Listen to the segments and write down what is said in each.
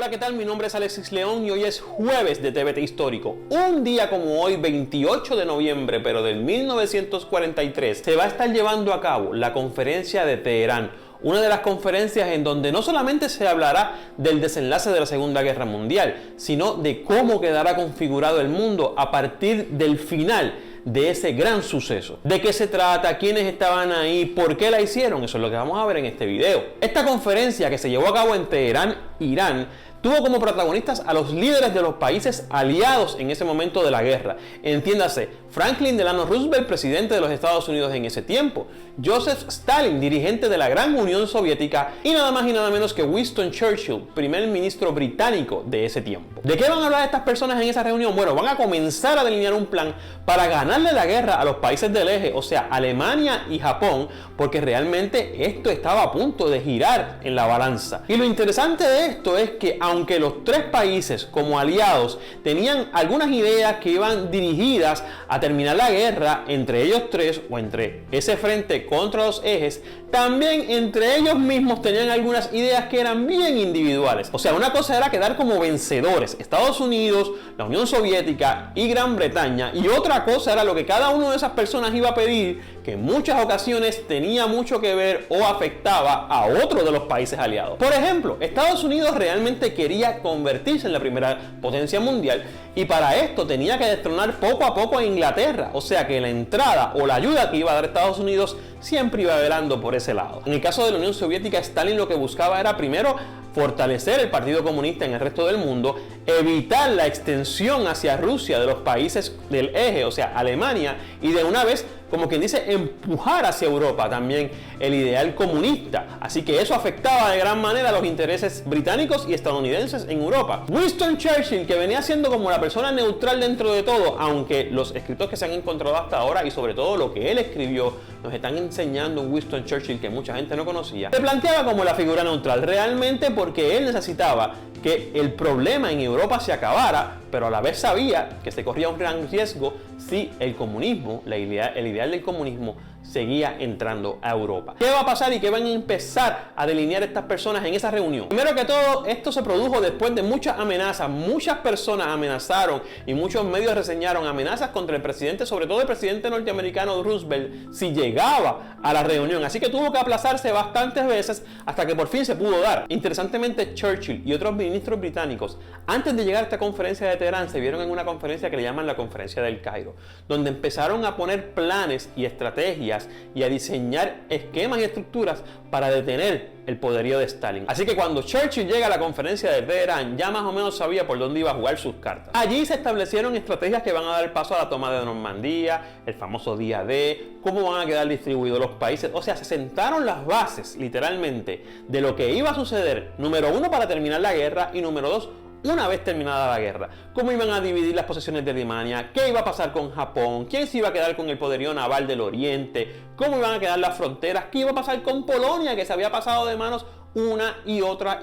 Hola, ¿qué tal? Mi nombre es Alexis León y hoy es jueves de TVT Histórico. Un día como hoy, 28 de noviembre, pero del 1943, se va a estar llevando a cabo la conferencia de Teherán. Una de las conferencias en donde no solamente se hablará del desenlace de la Segunda Guerra Mundial, sino de cómo quedará configurado el mundo a partir del final de ese gran suceso. ¿De qué se trata? ¿Quiénes estaban ahí? ¿Por qué la hicieron? Eso es lo que vamos a ver en este video. Esta conferencia, que se llevó a cabo en Teherán, Irán, tuvo como protagonistas a los líderes de los países aliados en ese momento de la guerra. Entiéndase, Franklin Delano Roosevelt, presidente de los Estados Unidos en ese tiempo, Joseph Stalin, dirigente de la Gran Unión Soviética, y nada más y nada menos que Winston Churchill, primer ministro británico de ese tiempo. ¿De qué van a hablar estas personas en esa reunión? Bueno, van a comenzar a delinear un plan para ganarle la guerra a los países del eje, o sea, Alemania y Japón, porque realmente esto estaba a punto de girar en la balanza. Y lo interesante de esto es que aunque los tres países como aliados tenían algunas ideas que iban dirigidas a terminar la guerra entre ellos tres o entre ese frente contra los ejes, también entre ellos mismos tenían algunas ideas que eran bien individuales. O sea, una cosa era quedar como vencedores, Estados Unidos, la Unión Soviética y Gran Bretaña, y otra cosa era lo que cada una de esas personas iba a pedir, que en muchas ocasiones tenía mucho que ver o afectaba a otro de los países aliados. Por ejemplo, Estados Unidos realmente quería convertirse en la primera potencia mundial y para esto tenía que destronar poco a poco a Inglaterra, o sea que la entrada o la ayuda que iba a dar Estados Unidos siempre iba velando por ese lado. En el caso de la Unión Soviética, Stalin lo que buscaba era primero fortalecer el Partido Comunista en el resto del mundo, evitar la extensión hacia Rusia de los países del eje, o sea, Alemania, y de una vez, como quien dice, empujar hacia Europa también el ideal comunista. Así que eso afectaba de gran manera a los intereses británicos y estadounidenses en Europa. Winston Churchill, que venía siendo como la persona neutral dentro de todo, aunque los escritos que se han encontrado hasta ahora y sobre todo lo que él escribió nos están enseñando un Winston Churchill que mucha gente no conocía, se planteaba como la figura neutral realmente porque él necesitaba que el problema en Europa se acabara, pero a la vez sabía que se corría un gran riesgo si el comunismo, el ideal del comunismo, seguía entrando a Europa. ¿Qué va a pasar y qué van a empezar a delinear estas personas en esa reunión? Primero que todo, esto se produjo después de muchas amenazas. Muchas personas amenazaron y muchos medios reseñaron amenazas contra el presidente, sobre todo el presidente norteamericano Roosevelt, si llegaba a la reunión. Así que tuvo que aplazarse bastantes veces hasta que por fin se pudo dar. Interesantemente, Churchill y otros ministros británicos, antes de llegar a esta conferencia de Teherán, se vieron en una conferencia que le llaman la Conferencia del Cairo, donde empezaron a poner planes y estrategias y a diseñar esquemas y estructuras para detener el poderío de Stalin. Así que cuando Churchill llega a la conferencia de Teherán, ya más o menos sabía por dónde iba a jugar sus cartas. Allí se establecieron estrategias que van a dar paso a la toma de Normandía, el famoso día D, cómo van a quedar distribuidos los países. O sea, se sentaron las bases, literalmente, de lo que iba a suceder, número uno, para terminar la guerra, y número dos, una vez terminada la guerra, cómo iban a dividir las posesiones de Alemania, qué iba a pasar con Japón, quién se iba a quedar con el poderío naval del Oriente, cómo iban a quedar las fronteras, qué iba a pasar con Polonia, que se había pasado de manos una y otra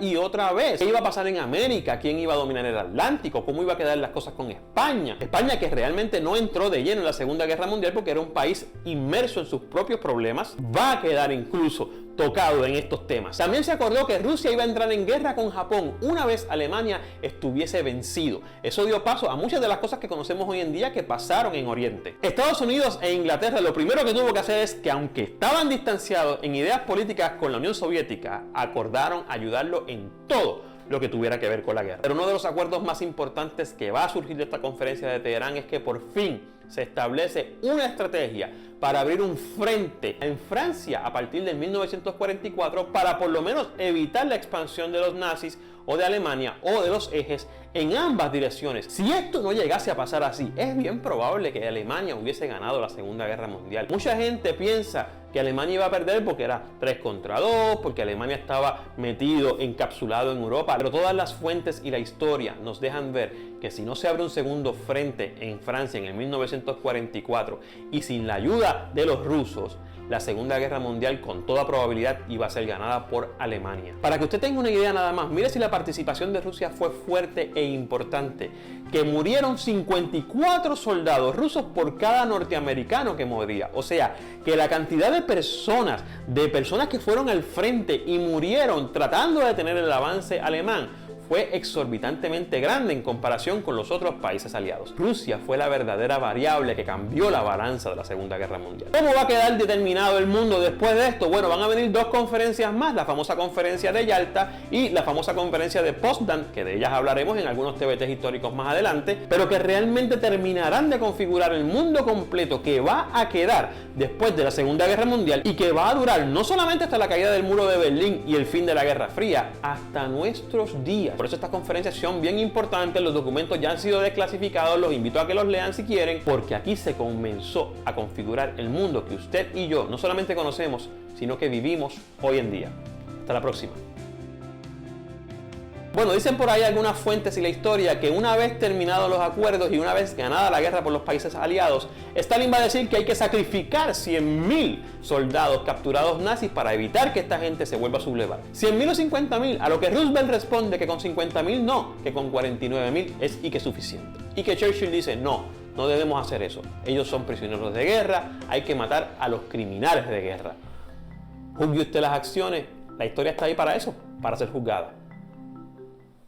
vez, qué iba a pasar en América, quién iba a dominar el Atlántico, cómo iba a quedar las cosas con España. España, que realmente no entró de lleno en la Segunda Guerra Mundial porque era un país inmerso en sus propios problemas, va a quedar incluso tocado en estos temas. También se acordó que Rusia iba a entrar en guerra con Japón una vez Alemania estuviese vencido. Eso dio paso a muchas de las cosas que conocemos hoy en día que pasaron en Oriente. Estados Unidos e Inglaterra lo primero que tuvo que hacer es que, aunque estaban distanciados en ideas políticas con la Unión Soviética, acordaron ayudarlo en todo lo que tuviera que ver con la guerra. Pero uno de los acuerdos más importantes que va a surgir de esta conferencia de Teherán es que por fin se establece una estrategia para abrir un frente en Francia a partir de 1944 para por lo menos evitar la expansión de los nazis o de Alemania o de los ejes en ambas direcciones. Si esto no llegase a pasar así, es bien probable que Alemania hubiese ganado la Segunda Guerra Mundial. Mucha gente piensa que Alemania iba a perder porque era 3 contra 2, porque Alemania estaba metido, encapsulado en Europa, pero todas las fuentes y la historia nos dejan ver que si no se abre un segundo frente en Francia en el 1944 y sin la ayuda de los rusos, la Segunda Guerra Mundial con toda probabilidad iba a ser ganada por Alemania. Para que usted tenga una idea nada más, mire si la participación de Rusia fue fuerte e importante, que murieron 54 soldados rusos por cada norteamericano que moría. O sea, que la cantidad de personas que fueron al frente y murieron tratando de detener el avance alemán fue exorbitantemente grande en comparación con los otros países aliados. Rusia fue la verdadera variable que cambió la balanza de la Segunda Guerra Mundial. ¿Cómo va a quedar determinado el mundo después de esto? Bueno, van a venir dos conferencias más, la famosa conferencia de Yalta y la famosa conferencia de Potsdam, que de ellas hablaremos en algunos TBTs históricos más adelante, pero que realmente terminarán de configurar el mundo completo que va a quedar después de la Segunda Guerra Mundial y que va a durar no solamente hasta la caída del muro de Berlín y el fin de la Guerra Fría, hasta nuestros días. Por eso estas conferencias son bien importantes, los documentos ya han sido desclasificados, los invito a que los lean si quieren, porque aquí se comenzó a configurar el mundo que usted y yo no solamente conocemos, sino que vivimos hoy en día. Hasta la próxima. Bueno, dicen por ahí algunas fuentes y la historia que una vez terminados los acuerdos y una vez ganada la guerra por los países aliados, Stalin va a decir que hay que sacrificar 100.000 soldados capturados nazis para evitar que esta gente se vuelva a sublevar. 100.000 o 50.000, a lo que Roosevelt responde que con 50.000 no, que con 49.000 es y que suficiente. Y que Churchill dice no debemos hacer eso. Ellos son prisioneros de guerra, hay que matar a los criminales de guerra. Juzgue usted las acciones, la historia está ahí para eso, para ser juzgada.